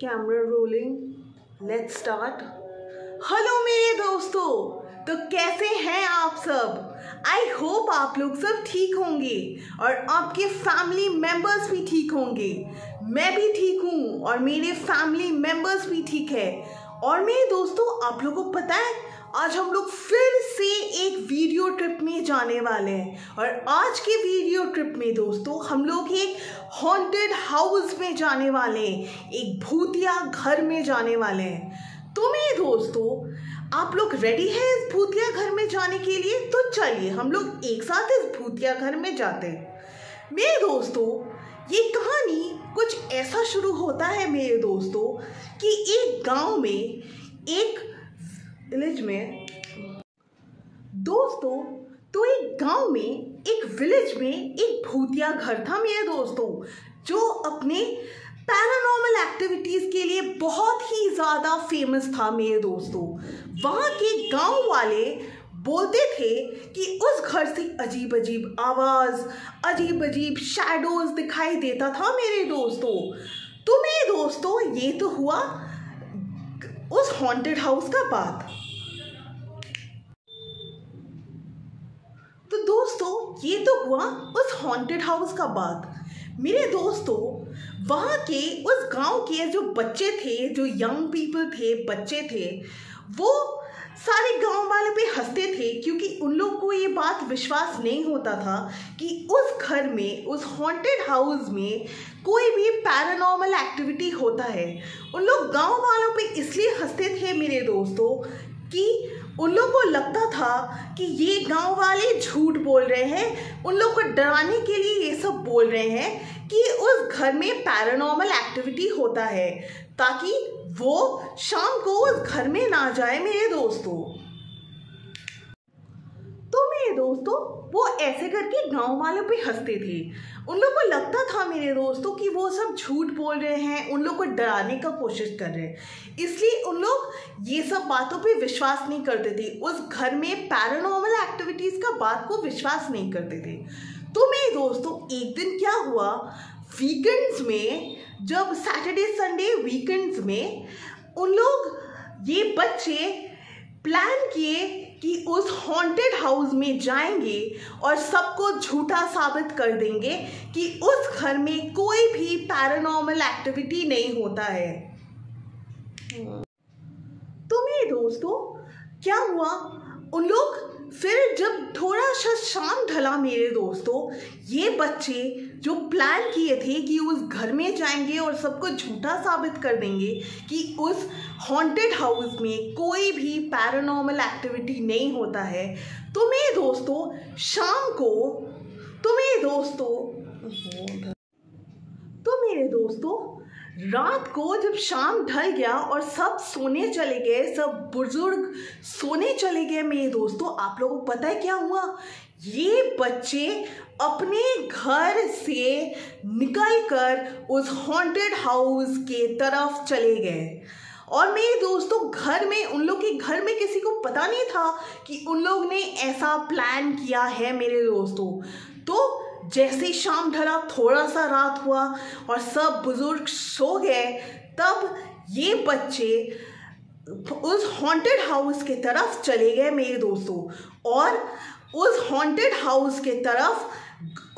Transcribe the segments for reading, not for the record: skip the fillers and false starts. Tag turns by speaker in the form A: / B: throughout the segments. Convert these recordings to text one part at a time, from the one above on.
A: Camera rolling, let's start. Hello मेरे दोस्तों, तो कैसे हैं आप सब। आई होप आप लोग सब ठीक होंगे और आपके फैमिली मेंबर्स भी ठीक होंगे। मैं भी ठीक हूँ और मेरे फैमिली मेंबर्स भी ठीक है। और मेरे दोस्तों, आप लोगों को पता है आज हम लोग फिर से एक वीडियो ट्रिप में जाने वाले हैं। और आज के वीडियो ट्रिप में दोस्तों हम लोग एक हॉन्टेड हाउस में जाने वाले हैं, एक भूतिया घर में जाने वाले हैं। तो मेरे दोस्तों, आप लोग रेडी हैं इस भूतिया घर में जाने के लिए? तो चलिए हम लोग एक साथ इस भूतिया घर में जाते हैं। मेरे दोस्तों, ये कहानी कुछ ऐसा शुरू होता है मेरे दोस्तों कि एक गांव में, एक विलेज में दोस्तों, तो एक गांव में, एक विलेज में एक भूतिया घर था मेरे दोस्तों, जो अपने पैरानॉर्मल एक्टिविटीज के लिए बहुत ही ज़्यादा फेमस था मेरे दोस्तों। वहाँ के गांव वाले बोलते थे कि उस घर से अजीब अजीब आवाज़, अजीब अजीब शैडोज दिखाई देता था मेरे दोस्तों। तो मेरे दोस्तों, ये तो हुआ उस हॉन्टेड हाउस का बात। तो दोस्तों, ये तो हुआ उस हॉन्टेड हाउस का बात। मेरे दोस्तों, वहाँ के उस गांव के जो बच्चे थे, जो यंग पीपल थे, बच्चे थे, वो सारे गांव वाले पे हंसते थे क्योंकि उन लोग को ये बात विश्वास नहीं होता था कि उस घर में, उस हॉन्टेड हाउस में कोई भी पैरानॉर्मल एक्टिविटी होता है। उन लोग गांव वालों पे इसलिए हंसते थे मेरे दोस्तों कि उन लोग को लगता था कि ये गांव वाले झूठ बोल रहे हैं, उन लोग को डराने के लिए ये सब बोल रहे हैं कि उस घर में पैरानॉर्मल एक्टिविटी होता है, ताकि वो शाम को उस घर में ना जाए मेरे दोस्तों। तो मेरे दोस्तों, वो ऐसे करके गांव वालों पे हंसते थे। उन लोग को लगता था मेरे दोस्तों कि वो सब झूठ बोल रहे हैं, उन लोग को डराने का कोशिश कर रहे हैं, इसलिए उन लोग ये सब बातों पे विश्वास नहीं करते थे। उस घर में पैरानॉर्मल एक्टिविटीज का बात को विश्वास नहीं करते थे। तो मेरे दोस्तों, एक दिन क्या हुआ, वीकेंड्स में, जब सैटरडे संडे वीकेंड्स में, उन लोग, ये बच्चे प्लान किए कि उस हॉन्टेड हाउस में जाएंगे और सबको झूठा साबित कर देंगे कि उस घर में कोई भी पैरानॉर्मल एक्टिविटी नहीं होता है। तो मेरे दोस्तों, क्या हुआ, उन लोग फिर जब थोड़ा सा शाम ढला मेरे दोस्तों, ये बच्चे जो प्लान किए थे कि उस घर में जाएंगे और सबको झूठा साबित कर देंगे कि उस हॉन्टेड हाउस में कोई भी पैरानॉर्मल एक्टिविटी नहीं होता है, तो मेरे दोस्तों शाम को, तो मेरे दोस्तों रात को जब शाम ढल गया और सब सोने चले गए, सब बुजुर्ग सोने चले गए मेरे दोस्तों, आप लोगों को पता है क्या हुआ, ये बच्चे अपने घर से निकलकर उस हॉन्टेड हाउस के तरफ चले गए। और मेरे दोस्तों, घर में, उन लोग के घर में किसी को पता नहीं था कि उन लोग ने ऐसा प्लान किया है मेरे दोस्तों। तो जैसे शाम ढला, थोड़ा सा रात हुआ और सब बुजुर्ग सो गए, तब ये बच्चे उस हॉन्टेड हाउस के तरफ चले गए मेरे दोस्तों, और उस हॉन्टेड हाउस के तरफ,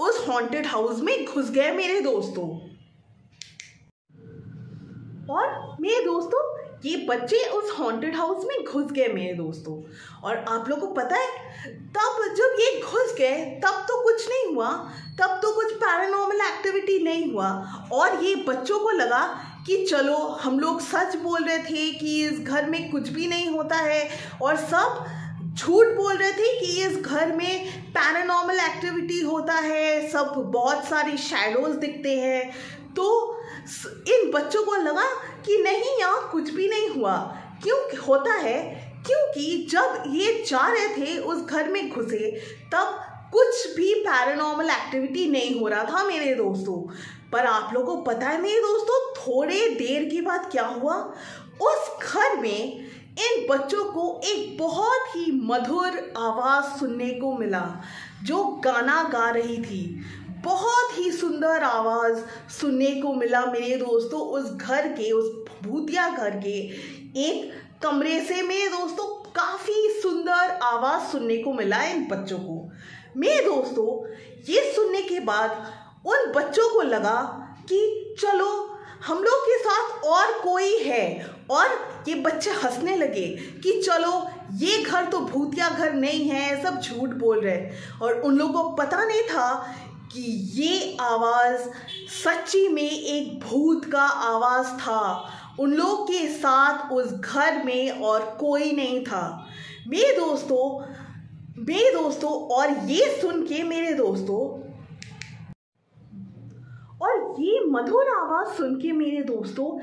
A: उस हॉन्टेड हाउस में घुस गए मेरे दोस्तों। और मेरे दोस्तों, ये बच्चे उस हॉन्टेड हाउस में घुस गए मेरे दोस्तों। और आप लोगों को पता है, तब जब ये घुस गए तब तो कुछ नहीं हुआ, तब तो कुछ पैरानॉर्मल एक्टिविटी नहीं हुआ। और ये बच्चों को लगा कि चलो, हम लोग सच बोल रहे थे कि इस घर में कुछ भी नहीं होता है, और सब झूठ बोल रहे थे कि इस घर में पैरानॉर्मल एक्टिविटी होता है, सब बहुत सारी शैडोज दिखते हैं। तो इन बच्चों को लगा कि नहीं, यहाँ कुछ भी नहीं हुआ। क्यों होता है? क्योंकि जब ये जा रहे थे उस घर में घुसे, तब कुछ भी पैरानॉर्मल एक्टिविटी नहीं हो रहा था मेरे दोस्तों। पर आप लोगों को पता है मेरे दोस्तों, थोड़े देर के बाद क्या हुआ, उस घर में इन बच्चों को एक बहुत ही मधुर आवाज़ सुनने को मिला, जो गाना गा रही थी। बहुत ही सुंदर आवाज़ सुनने को मिला मेरे दोस्तों। उस घर के, उस भूतिया घर के एक कमरे से मेरे दोस्तों काफ़ी सुंदर आवाज़ सुनने को मिला इन बच्चों को। मेरे दोस्तों ये सुनने के बाद उन बच्चों को लगा कि चलो हम लोग के साथ और कोई है, और ये बच्चे हंसने लगे कि चलो ये घर तो भूतिया घर नहीं है, सब झूठ बोल रहे हैं। और उन लोगों को पता नहीं था कि ये आवाज़ सच्ची में एक भूत का आवाज़ था। उन लोग के साथ उस घर में और कोई नहीं था मेरे दोस्तों। और ये सुन के मेरे दोस्तों, और ये मधुर आवाज़ सुन के मेरे दोस्तों,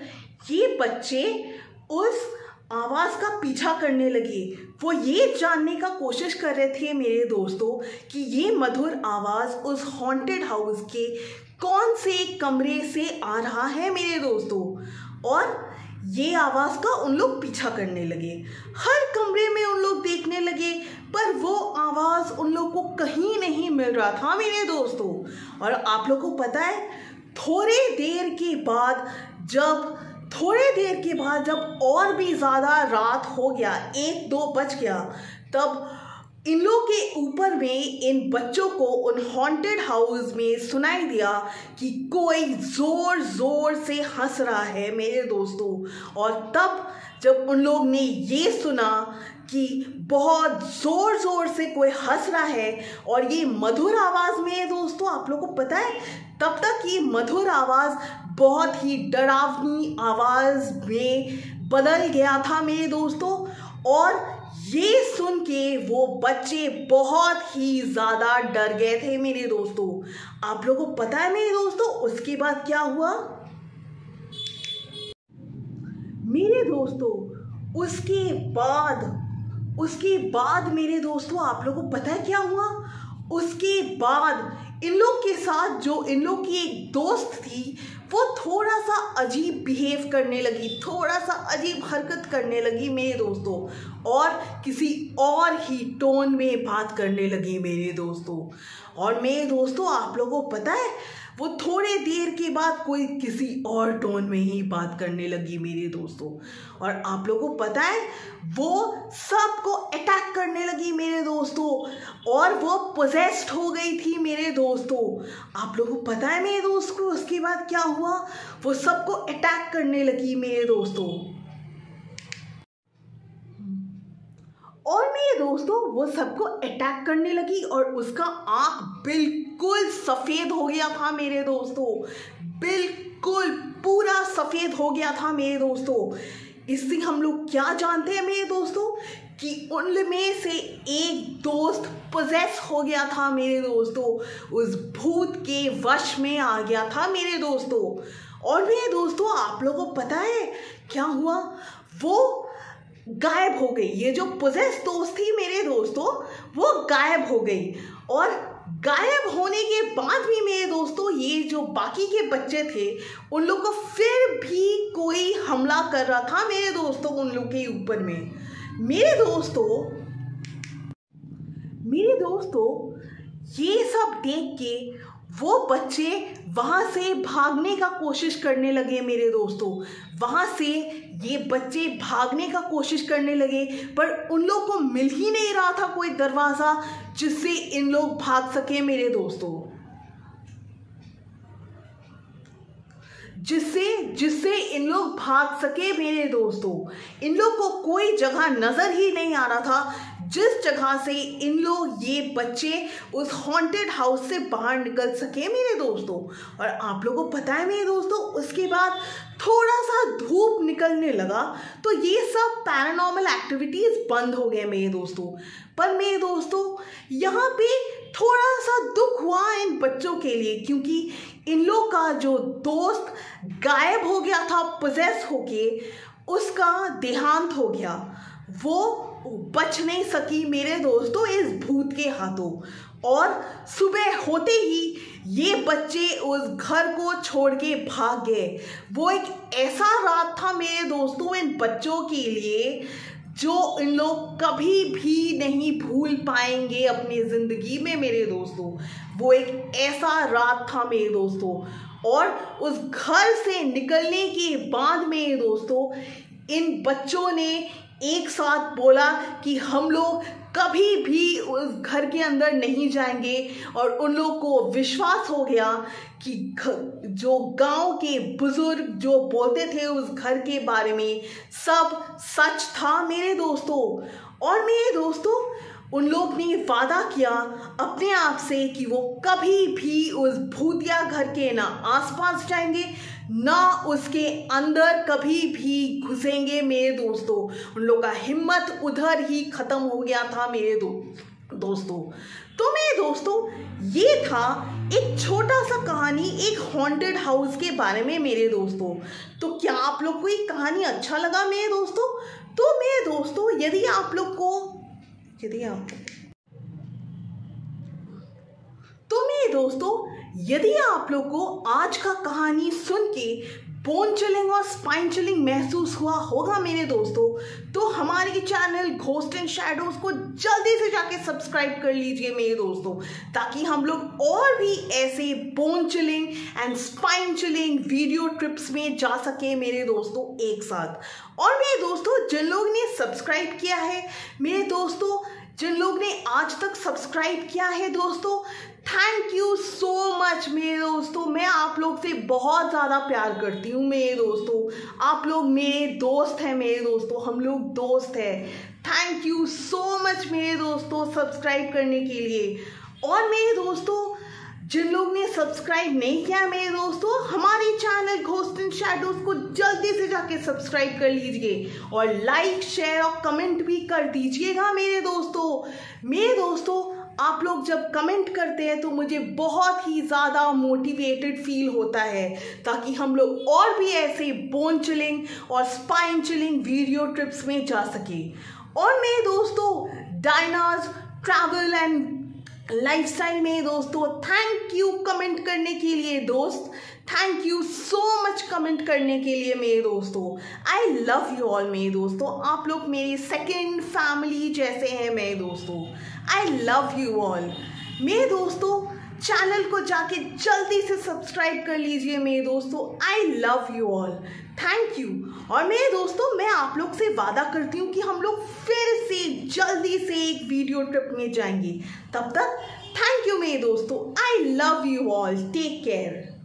A: ये बच्चे उस आवाज़ का पीछा करने लगे। वो ये जानने का कोशिश कर रहे थे मेरे दोस्तों कि ये मधुर आवाज़ उस हॉन्टेड हाउस के कौन से कमरे से आ रहा है मेरे दोस्तों। और ये आवाज़ का उन लोग पीछा करने लगे, हर कमरे में उन लोग देखने लगे, पर वो आवाज़ उन लोग को कहीं नहीं मिल रहा था मेरे दोस्तों। और आप लोग को पता है, थोड़े देर के बाद जब और भी ज़्यादा रात हो गया, 1-2 बज गया, तब इन लोग के ऊपर में इन बच्चों को उन हॉन्टेड हाउस में सुनाई दिया कि कोई ज़ोर ज़ोर से हंस रहा है मेरे दोस्तों। और तब जब उन लोग ने ये सुना कि बहुत ज़ोर ज़ोर से कोई हंस रहा है और ये मधुर आवाज़ मेरे दोस्तों, आप लोगों को पता है तब तक ये मधुर आवाज़ बहुत ही डरावनी आवाज़ में बदल गया था मेरे दोस्तों। और ये सुन के वो बच्चे बहुत ही ज़्यादा डर गए थे मेरे दोस्तों। आप लोगों को पता है मेरे दोस्तों उसके बाद क्या हुआ मेरे दोस्तों? उसके बाद मेरे दोस्तों, आप लोगों को पता है क्या हुआ? उसके बाद इन लोग के साथ जो इन लोग की एक दोस्त थी, वो थोड़ा सा अजीब बिहेव करने लगी, थोड़ा सा अजीब हरकत करने लगी मेरे दोस्तों, और किसी और ही टोन में बात करने लगी मेरे दोस्तों। और मेरे दोस्तों आप लोगों को पता है, वो थोड़े देर के बाद कोई किसी और टोन में ही बात करने लगी मेरे दोस्तों। और आप लोगों को पता है, वो सबको अटैक करने लगी मेरे दोस्तों, और वो पोजेस्ड हो गई थी मेरे दोस्तों। आप लोगों को पता है मेरे दोस्त को उसके बाद क्या हुआ? वो सबको अटैक करने लगी मेरे दोस्तों। और मेरे दोस्तों वो सबको अटैक करने लगी, और उसका आँख बिल्कुल सफ़ेद हो गया था मेरे दोस्तों, बिल्कुल पूरा सफ़ेद हो गया था मेरे दोस्तों। इससे हम लोग क्या जानते हैं मेरे दोस्तों कि उनमें से एक दोस्त पोजेस हो गया था मेरे दोस्तों, उस भूत के वश में आ गया था मेरे दोस्तों। और मेरे दोस्तों आप लोगों को पता है क्या हुआ? वो गायब हो गई। ये जो पोजेस दोस्त थी मेरे दोस्तों, वो गायब हो गई। और गायब होने के बाद भी मेरे दोस्तों, ये जो बाकी के बच्चे थे, उन लोग को फिर भी कोई हमला कर रहा था मेरे दोस्तों उन लोग के ऊपर में। मेरे दोस्तों ये सब देख के वो बच्चे वहाँ से भागने का कोशिश करने लगे मेरे दोस्तों। वहाँ से ये बच्चे भागने का कोशिश करने लगे, पर उन लोग को मिल ही नहीं रहा था कोई दरवाज़ा जिससे इन लोग भाग सके मेरे दोस्तों, जिससे इन लोग भाग सके मेरे दोस्तों। इन लोग को कोई जगह नज़र ही नहीं आ रहा था जिस जगह से इन लोग, ये बच्चे, उस हॉन्टेड हाउस से बाहर निकल सके मेरे दोस्तों। और आप लोगों को पता है मेरे दोस्तों, उसके बाद थोड़ा सा धूप निकलने लगा, तो ये सब पैरानॉर्मल एक्टिविटीज़ बंद हो गए मेरे दोस्तों। पर मेरे दोस्तों यहाँ पे थोड़ा सा दुख हुआ इन बच्चों के लिए, क्योंकि इन लोग का जो दोस्त गायब हो गया था पोजेस होके, उसका देहांत हो गया, वो बच नहीं सकी मेरे दोस्तों इस भूत के हाथों। और सुबह होते ही ये बच्चे उस घर को छोड़ के भाग गए। वो एक ऐसा रात था मेरे दोस्तों इन बच्चों के लिए जो इन लोग कभी भी नहीं भूल पाएंगे अपनी ज़िंदगी में मेरे दोस्तों। वो एक ऐसा रात था मेरे दोस्तों, और उस घर से निकलने के बाद मेरे दोस्तों इन बच्चों ने एक साथ बोला कि हम लोग कभी भी उस घर के अंदर नहीं जाएंगे। और उन लोग को विश्वास हो गया कि जो गांव के बुजुर्ग जो बोलते थे उस घर के बारे में सब सच था मेरे दोस्तों। और मेरे दोस्तों उन लोग ने वादा किया अपने आप से कि वो कभी भी उस भूतिया घर के ना आसपास जाएंगे ना उसके अंदर कभी भी घुसेंगे मेरे दोस्तों। उन लोग का हिम्मत उधर ही खत्म हो गया था मेरे दोस्तों। तो मेरे दोस्तों ये था एक छोटा सा कहानी एक हॉन्टेड हाउस के बारे में मेरे दोस्तों। तो क्या आप लोग को ये कहानी अच्छा लगा मेरे दोस्तों? तो मेरे दोस्तों यदि आप लोग को आज का कहानी सुन के बोन चिलिंग और स्पाइन चिलिंग महसूस हुआ होगा मेरे दोस्तों, तो हमारे चैनल घोस्ट एंड शैडोज को जल्दी से जाके सब्सक्राइब कर लीजिए मेरे दोस्तों, ताकि हम लोग और भी ऐसे bone chilling and spine chilling video trips में जा सके मेरे दोस्तों एक साथ। और मेरे दोस्तों जिन लोग ने सब्सक्राइब किया है मेरे दोस्तों, जिन लोग ने आज तक सब्सक्राइब किया है दोस्तों, थैंक यू सो मच मेरे दोस्तों। मैं आप लोग से बहुत ज़्यादा प्यार करती हूँ मेरे दोस्तों। आप लोग मेरे दोस्त हैं मेरे दोस्तों, हम लोग दोस्त हैं। थैंक यू सो मच मेरे दोस्तों सब्सक्राइब करने के लिए। और मेरे दोस्तों जिन लोग ने सब्सक्राइब नहीं किया मेरे दोस्तों, हमारे चैनल घोस्ट एंड शैडोज को जल्दी से जाके सब्सक्राइब कर लीजिए और लाइक शेयर और कमेंट भी कर दीजिएगा मेरे दोस्तों। मेरे दोस्तों आप लोग जब कमेंट करते हैं तो मुझे बहुत ही ज़्यादा मोटिवेटेड फील होता है, ताकि हम लोग और भी ऐसे बोन चिलिंग और स्पाइन चिलिंग वीडियो ट्रिप्स में जा सके। और मेरे दोस्तों डायनाज ट्रैवल एंड लाइफस्टाइल में दोस्तों थैंक यू कमेंट करने के लिए दोस्त, thank you so much comment करने के लिए मेरे दोस्तों। आई लव यू ऑल मेरे दोस्तों, आप लोग मेरी सेकेंड फैमिली जैसे हैं मेरे दोस्तों। आई लव यू ऑल मेरे दोस्तों। चैनल को जाके जल्दी से सब्सक्राइब कर लीजिए मेरे दोस्तों। I love you all, thank you. और मेरे दोस्तों मैं आप लोग से वादा करती हूँ कि हम लोग फिर से जल्दी से एक वीडियो ट्रिप में जाएंगे। तब तक थैंक यू मेरे दोस्तों। I love you all, take care.